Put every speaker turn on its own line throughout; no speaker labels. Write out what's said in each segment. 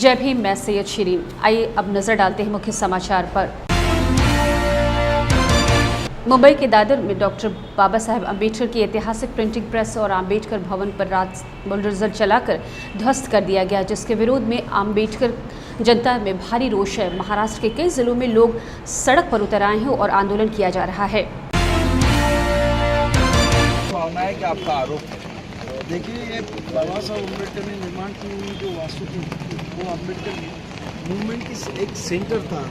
जय भीम, मैं सैयद शिरीन। आइए अब नजर डालते हैं मुख्य समाचार पर। मुंबई के दादर में डॉक्टर बाबा साहेब अम्बेडकर की ऐतिहासिक प्रिंटिंग प्रेस और अम्बेडकर भवन पर रात बुलडोजर चलाकर ध्वस्त कर दिया गया, जिसके विरोध में अम्बेडकर जनता में भारी रोष है। महाराष्ट्र के कई जिलों में लोग सड़क पर उतर आए हैं और आंदोलन किया जा रहा है।
है कि आपका आरोप देखिए, ये बाबा साहब अम्बेडकर ने निर्माण की हुई जो वास्तु थी वो अम्बेडकर मूवमेंट की एक सेंटर था,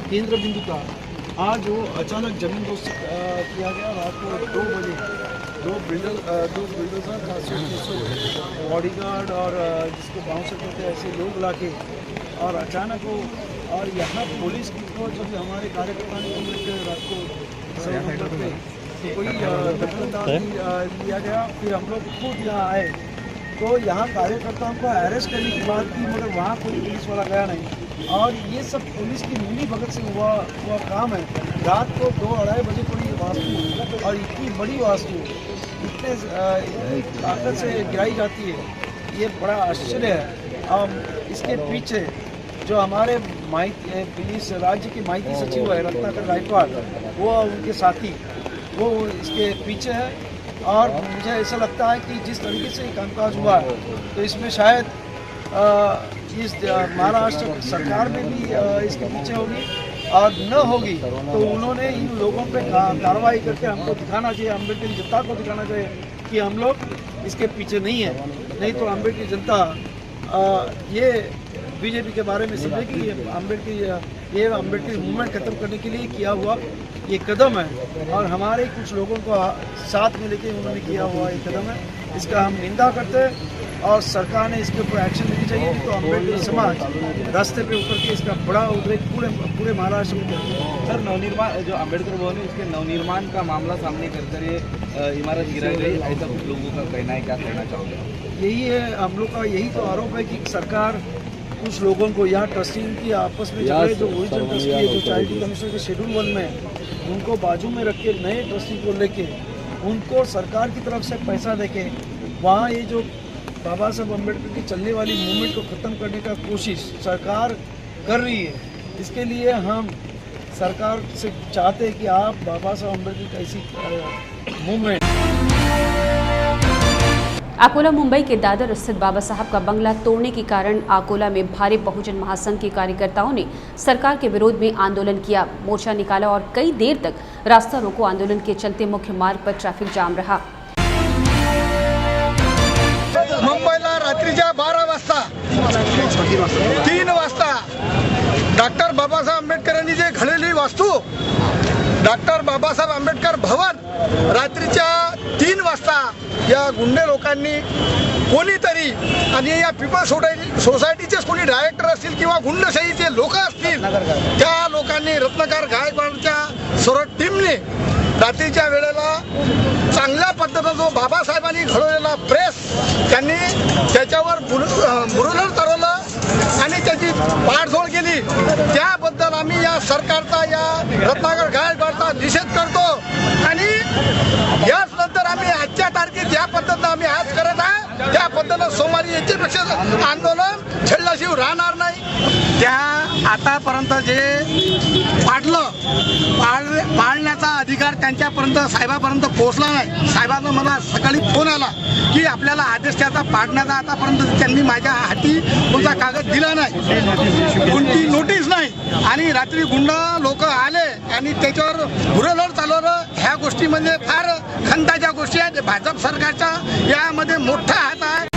केंद्र बिंदु था। आज वो अचानक जमीन दोस्त किया गया। रात को 2 बजे दो बिल्डोजर बॉडीगार्ड और जिसको बाउंसर करते ऐसे लोग लाके और अचानक वो और यहाँ पुलिस को जब हमारे कार्यकर्ता ने रात को सड़क पे तो कोई दखलंदाजी लिया गया। फिर हम लोग खुद यहाँ आए तो यहाँ कार्यकर्ताओं को अरेस्ट करने की बात की, मगर वहाँ कोई पुलिस वाला गया नहीं। और ये सब पुलिस की मिली भगत से हुआ काम है। रात को 2-2:30 बजे कोई वास्तु और इतनी बड़ी वास्तु इतने ताकत से गिराई जाती है, ये बड़ा आश्चर्य है। और इसके पीछे जो हमारे पुलिस राज्य के माहिती सचिव है रत्नाकर गायकवाड़, वो उनके साथी वो इसके पीछे है। और मुझे ऐसा लगता है कि जिस तरीके से कामकाज हुआ है तो इसमें शायद इस महाराष्ट्र सरकार में भी इसके पीछे होगी, और न होगी तो उन्होंने इन लोगों पे कार्रवाई करके हमको दिखाना चाहिए, अम्बेडकर जनता को दिखाना चाहिए कि हम लोग इसके पीछे नहीं है। नहीं तो अम्बेडकर जनता ये बीजेपी के बारे में समझेगी ये अम्बेडकर मूवमेंट खत्म करने के लिए किया हुआ ये कदम है, और हमारे कुछ लोगों को साथ में लेके उन्होंने किया हुआ ये कदम है। इसका हम निंदा करते हैं और सरकार ने इसके ऊपर एक्शन लेनी चाहिए। तो अम्बेडकर समाज रास्ते पे उतर के इसका बड़ा उद्रेक पूरे महाराष्ट्र में करते हैं।
सर, नवनिर्माण जो अम्बेडकर भवन है उसके नवनिर्माण का मामला सामने कर ये इमारत गिराई गई, ऐसा लोगों का कहना है, क्या कहना चाहोगे?
यही है हम लोग का, यही तो आरोप है कि सरकार कुछ लोगों को यहाँ ट्रस्टी की आपस में जो ओरिजिनल ट्रस्टी है जो चैरिटी कमिश्नर के शेड्यूल 1 में, उनको बाजू में रख के नए ट्रस्टी को लेके उनको सरकार की तरफ से पैसा देके वहाँ ये जो बाबा साहब अम्बेडकर की चलने वाली मूवमेंट को ख़त्म करने का कोशिश सरकार कर रही है। इसके लिए हम सरकार से चाहते हैं कि आप बाबा साहब अम्बेडकर की ऐसी मूवमेंट।
अकोला मुंबई के दादर स्थित बाबा साहब का बंगला तोड़ने के कारण अकोला में भारी बहुजन महासंघ के कार्यकर्ताओं ने सरकार के विरोध में आंदोलन किया, मोर्चा निकाला और कई देर तक रास्ता रोको आंदोलन के चलते मुख्य मार्ग पर ट्रैफिक जाम रहा।
मुंबईला रात्रीच्या 12 वाजता 3 वाजता डॉक्टर बाबासाहेब आंबेडकरांनी जे घडलेली वास्तू डॉक्टर बाबासाहेब आंबेडकर भवन रात्रीच्या 3 वाजता या गुंडे लोकांनी कोणीतरी, आणि या पीपल सोसायटीचेच कोणी डायरेक्टर असतील किंवा गुंडशाहीचे लोक असतील, त्या लोकांनी रत्नाकर गायकवाडच्या सर्व टीमने रात्रीच्या वेळेला चांगल्या पद्धतीने जो बाबासाहेबांनी घडवलेला प्रेस त्यांनी त्याच्यावर बुरुलर चालवलं आणि त्याची पाठझोड केली। त्याबद्दल आम्ही या सरकारचा, या रत्नाकर गायकवाडचा निषेध करतो। आणि याच नंतर आम्ही आजच्या तारखेत ज्या पद्धतीने आम्ही आज करत आहे त्या पद्धतीने सोमवारी याच्यापेक्षा आंदोलन छेडल्याशिवाय राहणार नाही। त्या आतापर्यंत जे पाळण्याचा अधिकार त्यांच्यापर्यंत साहेबापर्यंत पोहोचला नाही। साहेबांना मला सकाळी फोन आला की आपल्याला आदेश त्याचा पाडण्याचा, आतापर्यंत त्यांनी माझ्या हाती कोणता कागद दिला नाही, कोणती नोटीस नाही। आणि रात्री गुंडा लोक आले आणि त्याच्यावर बुरलर चालवलं। ह्या गोष्टी म्हणजे फार खंताच्या गोष्टी आहेत। भाजप सरकारचा यामध्ये मोठा हात आहे।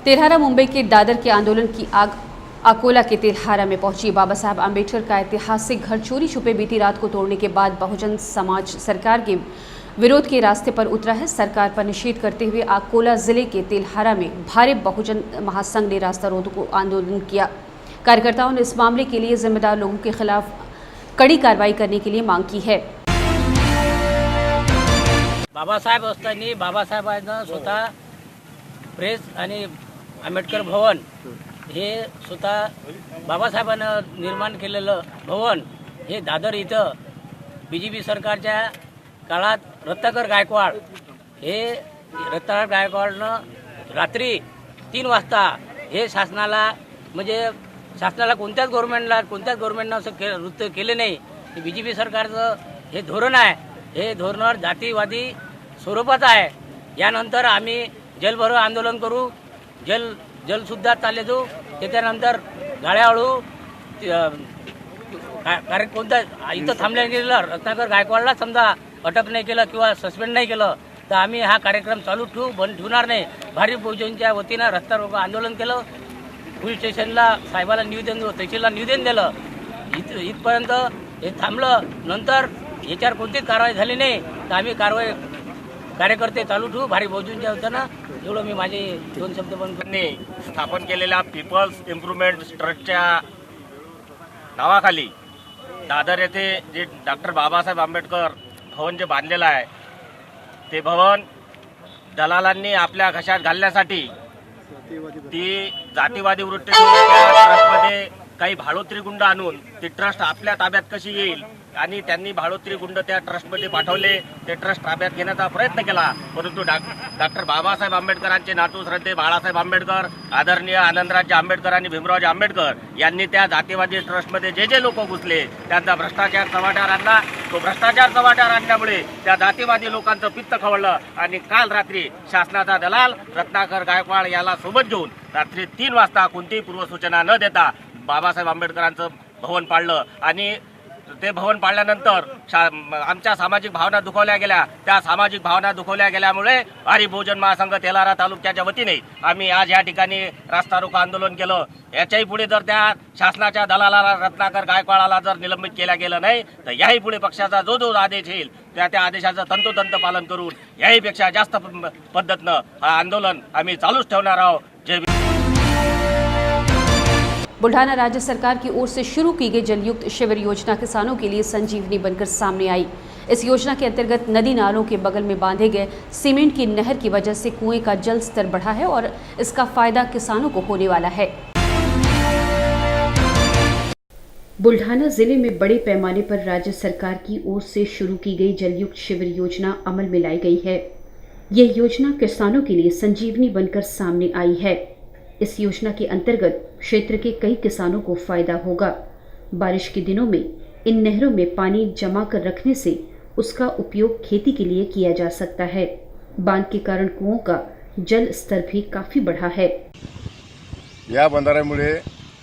तेल्हारा मुंबई के दादर के आंदोलन की आग अकोला के तेल्हारा में पहुंची। बाबा साहब अम्बेडकर का ऐतिहासिक घर चोरी छुपे बीती रात को तोड़ने के बाद बहुजन समाज सरकार के विरोध के रास्ते पर उतरा है। सरकार पर निषेध करते हुए अकोला जिले के तेल्हारा में भारी बहुजन महासंघ ने रास्ता रोको आंदोलन किया। कार्यकर्ताओं ने इस मामले के लिए जिम्मेदार लोगों के खिलाफ कड़ी कार्रवाई करने के लिए मांग की है।
बाबासाहेब असताना बाबासाहेबांना स्वतः प्रेस आणि आंबेडकर भवन हे स्वतः बाबासाहेबांना निर्माण केलेलं भवन हे दादर इथं बीजेपी सरकारच्या काळात रत्नाकर गायकवाडनं रात्री 3 वाजता हे शासनाला कोणत्याच गव्हर्नमेंटनं असं वृत्त केले नाही. BJP सरकारचं हे धोरण आहे, हे धोरणावर जातीवादी स्वरूपाचं आहे. यानंतर आम्ही जलभरो आंदोलन करू, जलसुद्धा चालले जाऊ. त्याच्यानंतर गाड्याहळू कोणत्या इथं थांबल्या गेलं रत्नाकर गायकवाडला समजा अटक नाही केलं किंवा सस्पेंड नाही केलं तर आम्ही हा कार्यक्रम चालू ठेवू, बंद ठेवणार नाही. भारिप बहुजनच्या वतीनं रस्ता रोको आंदोलन केलं, पोलीस स्टेशनला साहेबाला तहसीलला निवेदन दिलं. इथपर्यंत हे थांबलं. नंतर याच्यावर कोणतीच कारवाई झाली नाही तर आम्ही कार्यकर्ते चालू ठेवू भारिप बहुजनच्या वतीनं. एवढं मी माझे 2 शब्द बंद
स्थापन केलेल्या पीपल्स इम्प्रुव्हमेंट ट्रस्टच्या नावाखाली दादर येथे जे डॉक्टर बाबासाहेब आंबेडकर भवन जे बांधलेलं आहे ते भवन दलालांनी आपल्या घशात घालण्यासाठी ती जातीवादी वृत्ती ट्रस्टमध्ये काही भाडोत्री गुंड आणून ती ट्रस्ट आपल्या ताब्यात कशी येईल आणि त्यांनी भाडोत्री गुंड त्या ट्रस्टमध्ये पाठवले. ते ट्रस्ट ताब्यात घेण्याचा प्रयत्न केला, परंतु डॉक्टर बाबासाहेब आंबेडकरांचे नातू श्रद्धे बाळासाहेब आंबेडकर, आदरणीय आनंदराजे आंबेडकर आणि भीमरावजी आंबेडकर यांनी त्या जातीवादी ट्रस्टमध्ये जे लोक घुसले त्यांचा भ्रष्टाचार चव्हाट्यावर आणला. तो भ्रष्टाचार चव्हाट्यावर आणल्यामुळे त्या जातीवादी लोकांचं पित्त खवळलं आणि काल रात्री शासनाचा दलाल रत्नाकर गायकवाड याला सोबत घेऊन रात्री 3 वाजता कोणतीही पूर्वसूचना न देता बाबासाहेब आंबेडकरांचं भवन पाडलं. आणि ते भवन पाडल्यानंतर आमच्या सामाजिक भावना दुखवल्या गेल्या. त्या सामाजिक भावना दुखवल्या गेल्यामुळे भारिप बहुजन महासंघ तेलारा तालुक्याच्या वतीने आम्ही आज या ठिकाणी रास्ता रोको आंदोलन केलं. याच्याही पुढे जर त्या शासनाच्या दलालाला रत्नाकर गायकवाडाला जर निलंबित केल्या गेलं नाही तर याही पुढे पक्षाचा जो आदेश येईल त्या आदेशाचं तंतोतंत पालन करून याहीपेक्षा जास्त पद्धतीनं हा आंदोलन आम्ही चालूच ठेवणार आहोत. जय
बुल्ढाना राज्य सरकार की ओर से शुरू की गई जलयुक्त शिविर योजना किसानों के लिए संजीवनी बनकर सामने आई। इस योजना के अंतर्गत नदी नालों के बगल में बांधे गए सीमेंट की नहर की वजह से कुएं का जल स्तर बढ़ा है और इसका फायदा किसानों को होने वाला है। बुल्ढाना जिले में बड़े पैमाने पर राज्य सरकार की ओर से शुरू की गई जलयुक्त शिविर योजना अमल में लाई गई है। यह योजना किसानों के लिए संजीवनी बनकर सामने आई है। इस योजना के अंतर्गत क्षेत्र के कई किसानों को फायदा होगा। बारिश के दिनों में इन नहरों में पानी जमा कर रखने से उसका उपयोग खेती के लिए किया जा सकता है। बांध के कारण कुओं का जल स्तर भी काफी बढ़ा है।
या बंधाऱ्यामुळे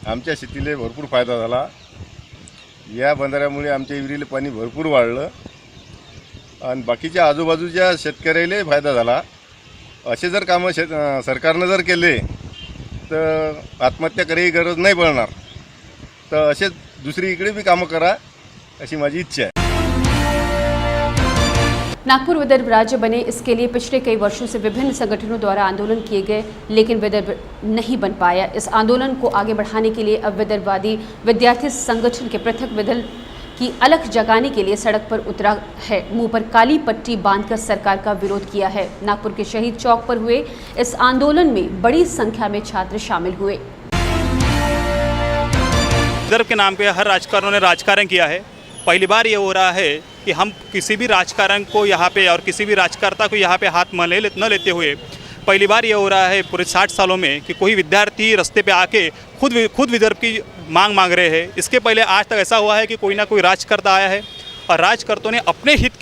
आमच्या शेतीला भरपूर फायदा झाला। या बंधाऱ्यामुळे आमच्या विहिरीला पाणी भरपूर वाढलं आणि बाकीच्या आजूबाजूच्या शेतकऱ्याला फायदा झाला। असे जर कामं सरकारने जर केले तर आत्महत्या करायची गरज नाही पडणार। तर असे दुसरी इकडे भी कामं करा अशी माझी इच्छा है।
नागपुर विदर्भ राज्य बने, इसके लिए पिछले कई वर्षों से विभिन्न संगठनों द्वारा आंदोलन किए गए, लेकिन विदर्भ नहीं बन पाया। इस आंदोलन को आगे बढ़ाने के लिए अब विदर्भवादी विद्यार्थी संगठन के पृथक विदर्भ की अलग जगाने के लिए सड़क पर उतरा है। मुंह पर काली पट्टी बांधकर सरकार का विरोध किया है। नागपुर के शहीद चौक पर हुए इस आंदोलन में बड़ी संख्या में छात्र शामिल हुए।
विदर्भ के नाम पे हर राजकारणों ने राजकारण किया है। पहली बार ये हो रहा है कि हम किसी भी राजकारण को यहाँ पे और किसी भी राजकर्ता को यहाँ पे हाथ में न लेते हुए पहली बार ये हो रहा है पूरे 60 सालों में कि कोई विद्यार्थी रास्ते पे आके खुद विदर्भ की मांग रहे हैं। इसके पहले आज तक ऐसा हुआ है कि कोई ना कोई राजकर्ता आया है और राजकर्ताओं ने अपने हित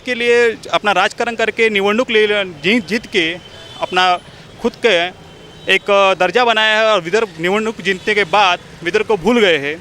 के लिए अपना राजकारण करके निवडणूक जीत के अपना खुद के एक दर्जा बनाया है और विदर्भ निवडणूक जीतने के बाद विदर्भ को भूल गए हैं।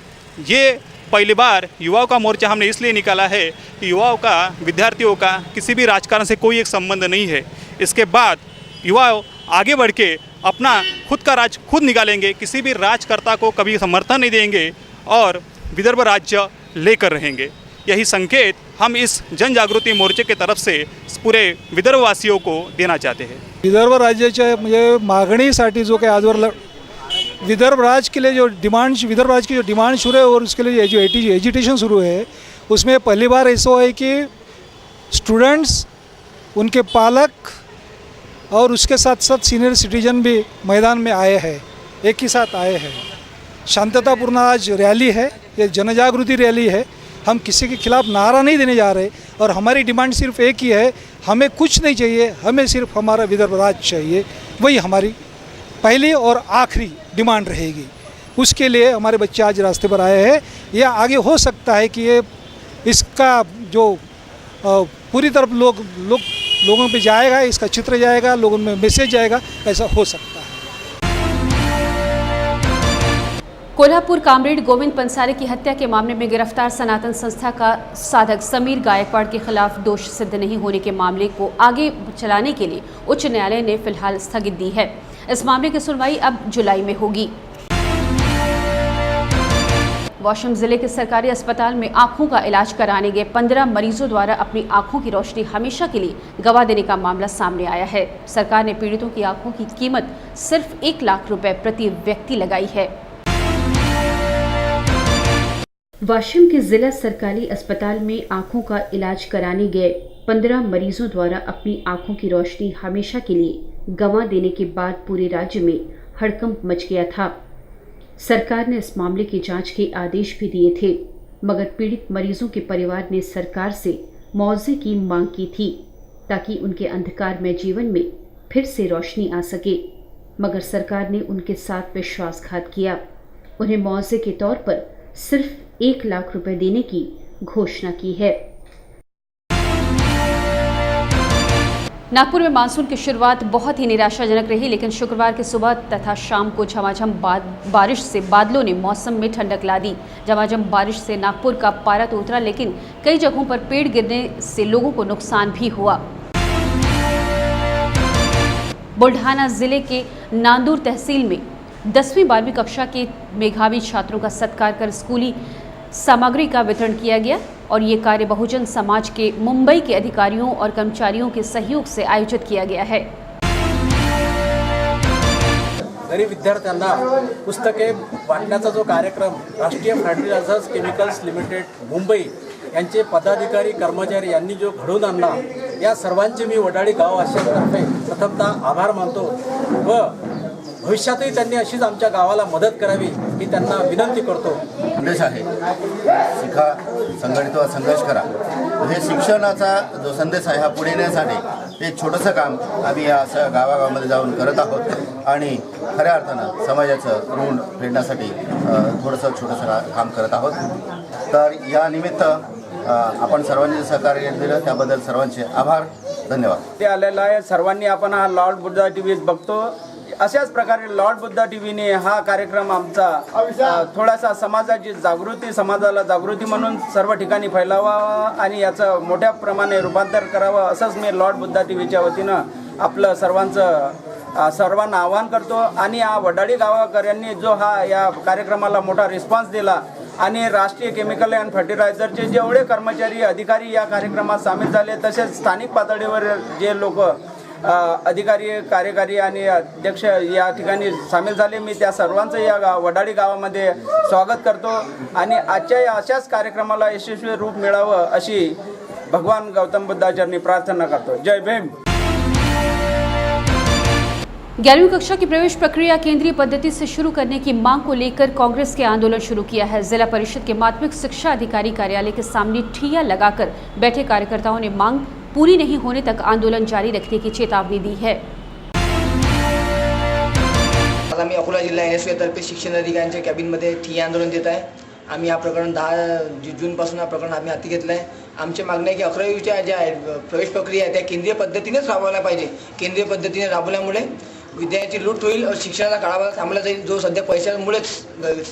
ये पहली बार युवाओं का मोर्चा हमने इसलिए निकाला है कि युवाओं का, विद्यार्थियों का किसी भी राजकारण से कोई एक संबंध नहीं है। इसके बाद युवा आगे बढ़ के अपना खुद का राज खुद निकालेंगे, किसी भी राजकर्ता को कभी समर्थन नहीं देंगे और विदर्भ राज्य लेकर रहेंगे। यही संकेत हम इस जन जागृती मोर्चे की तरफ से पूरे विदर्भवासियों को देना चाहते हैं।
विदर्भ राज्याच्या म्हणजे मागणीसाठी जो काही आजवर विदर्भ राज्य के लिए जो डिमांड, विदर्भ राज्य की जो डिमांड शुरू है और उसके लिए जो एजिटेशन शुरू है, उसमें पहली बार ऐसा है कि स्टूडेंट्स, उनके पालक और उसके साथ साथ सीनियर सिटीजन भी मैदान में आए हैं, एक ही साथ आए हैं। शांततापूर्ण आज रैली है, ये जनजागृति रैली है। हम किसी के खिलाफ नारा नहीं देने जा रहे और हमारी डिमांड सिर्फ एक ही है, हमें कुछ नहीं चाहिए, हमें सिर्फ हमारा विदर्भ राज्य चाहिए। वही हमारी पहली और आखिरी डिमांड रहेगी। उसके लिए हमारे बच्चे आज रास्ते पर आए हैं। यह आगे हो सकता है कि ये इसका जो पूरी तरफ लोगों पे जाएगा, इसका चित्र जाएगा, लोगों में मैसेज जाएगा, ऐसा हो सकता है।
कोल्हापुर कामरेड गोविंद पंसारे की हत्या के मामले में गिरफ्तार सनातन संस्था का साधक समीर गायकवाड़ के खिलाफ दोष सिद्ध नहीं होने के मामले को आगे चलाने के लिए उच्च न्यायालय ने फिलहाल स्थगित दी है। इस मामले की सुनवाई अब जुलाई में होगी। वाशिम जिले के सरकारी अस्पताल में आंखों का इलाज कराने गए 15 मरीजों द्वारा अपनी आंखों की रोशनी हमेशा के लिए गंवा देने का मामला सामने आया है। सरकार ने पीड़ितों की आंखों की कीमत सिर्फ 1 लाख रुपए प्रति व्यक्ति लगाई है। वाशिम के जिला सरकारी अस्पताल में आंखों का इलाज कराने गए 15 मरीजों द्वारा अपनी आंखों की रोशनी हमेशा के लिए गंवा देने के बाद पूरे राज्य में हड़कंप मच गया था। सरकार ने इस मामले की जांच के आदेश भी दिए थे, मगर पीड़ित मरीजों के परिवार ने सरकार से मुआवजे की मांग की थी ताकि उनके अंधकारमय जीवन में फिर से रोशनी आ सके, मगर सरकार ने उनके साथ विश्वासघात किया। उन्हें मुआवजे के तौर पर सिर्फ 1 लाख रुपए देने की घोषणा की है। नागपुर में मानसून की शुरुआत बहुत ही निराशाजनक रही, लेकिन शुक्रवार की सुबह तथा शाम को झमाझम बारिश से बादलों ने मौसम में ठंडक ला दी। झमाझम बारिश से नागपुर का पारा तो उतरा, लेकिन कई जगहों पर पेड़ गिरने से लोगों को नुकसान भी हुआ। बुल्ढाना जिले के नांदूर तहसील में 10वीं 12वीं कक्षा के मेधावी छात्रों का सत्कार कर स्कूली सामग्री का वितरण किया गया और ये कार्य बहुजन समाज के मुंबई के अधिकारियों और कर्मचारियों के सहयोग से आयोजित किया गया है।
गरीब विद्यार्थ्यांना पुस्तके वाटण्याचा जो कार्यक्रम राष्ट्रीय फर्टिलायझर्स केमिकल्स लिमिटेड मुंबई यांचे पदाधिकारी कर्मचारी यांनी जो घडवून आणला, या सर्वांचे मी वडाळी गाववासियांतर्फे प्रथमतः आभार मानतो व भविष्यातही त्यांनी अशीच आमच्या गावाला मदत करावी ही त्यांना विनंती करतो।
संदेश आहे, शिका, संघटित व संघर्ष करा, म्हणजे शिक्षणाचा जो संदेश आहे हा पुढे नेण्यासाठी एक छोटंसं काम आम्ही या गावागावामध्ये जाऊन करत आहोत आणि खऱ्या अर्थानं समाजाचं ऋण फेडण्यासाठी थोडंसं छोटंसं काम करत आहोत। तर या निमित्त आपण सर्वांनी सहकार्य दिलं त्याबद्दल सर्वांचे आभार, धन्यवाद।
ते आलेला आहे, सर्वांनी आपण हा लॉर्ड बुद्धा टीव्ही बघतो। अशाच प्रकारे लॉर्ड बुद्धा टीव्हीने हा कार्यक्रम आमचा थोडासा समाजाची जागृती, समाजाला जागृती म्हणून सर्व ठिकाणी फैलावा आणि याचं मोठ्या प्रमाणे रूपांतर करावं, असंच मी लॉर्ड बुद्धा टीव्हीच्या वतीनं आपलं सर्वांना आवाहन करतो। आणि या वडाळी गावकऱ्यांनी जो या कार्यक्रमाला मोठा रिस्पॉन्स दिला आणि राष्ट्रीय केमिकल अँड फर्टिलायझरचे जेवढे कर्मचारी अधिकारी या कार्यक्रमात सामील झाले, तसेच स्थानिक पातळीवर जे लोक अधिकारी, कार्यकारी आणि अध्यक्ष या ठिकाणी सामील झाले, मी त्या सर्वांचं या वडाळी गावामध्ये स्वागत करतो आणि आजच्या या अशाच कार्यक्रमाला यशस्वी रूप मिळावं अशी भगवान गौतम बुद्धाचरणी प्रार्थना करतो। जय भीम।
11वीं कक्षा की प्रवेश प्रक्रिया केंद्रीय पद्धति से शुरू करने की मांग को लेकर कांग्रेस के आंदोलन शुरू किया है। जिला परिषद के माध्यमिक शिक्षा अधिकारी कार्यालय के सामने ठिया लगाकर बैठे कार्यकर्ताओं ने मांग पूरी नहीं होने तक आंदोलन जारी रखने की चेतावनी दी है।
आज आम्ही अकोला जिल्हा NSU तर्फे शिक्षण अधिकाऱ्यांच्या कॅबिनमध्ये ठिय्या आंदोलन देत आहे। आम्ही हा प्रकरण 10 जूनपासून हा प्रकरण आम्ही हाती घेतलं आहे। आमची मागणी आहे की 11वीच्या ज्या प्रवेश प्रक्रिया आहे त्या केंद्रीय पद्धतीनेच राबवायला पाहिजे। केंद्रीय पद्धतीने राबवल्यामुळे विद्यार्थ्यांची लूट होईल और शिक्षणाचा काळाबाजार थांबला जाईल। जो सध्या पैशांमुळेच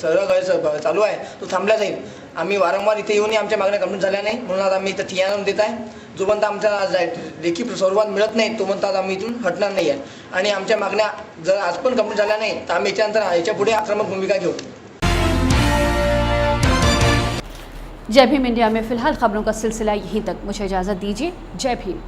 सर्व गैर चालू आहे तो थांबला जाईल। आम्ही वारंवार इथे येऊन आमच्या मागण्या कंप्लीट झाल्या नाही, म्हणून आज आम्ही इथं ठिय्या आंदोलन देत आहे। जोपर्यंत आमच्या लेखी स्वरूपात मिळत नाही तोपर्यंत आज आम्ही इथून हटणार नाही आहे आणि आमच्या मागण्या जर आज पण कंप्लीट झाल्या नाही तर आम्ही याच्या पुढे आक्रमक भूमिका घेऊ।
जय भीम इंडिया में फिलहाल खबरों का सिलसिला यहीं तक। मुझे इजाजत दीजिए। जय भीम।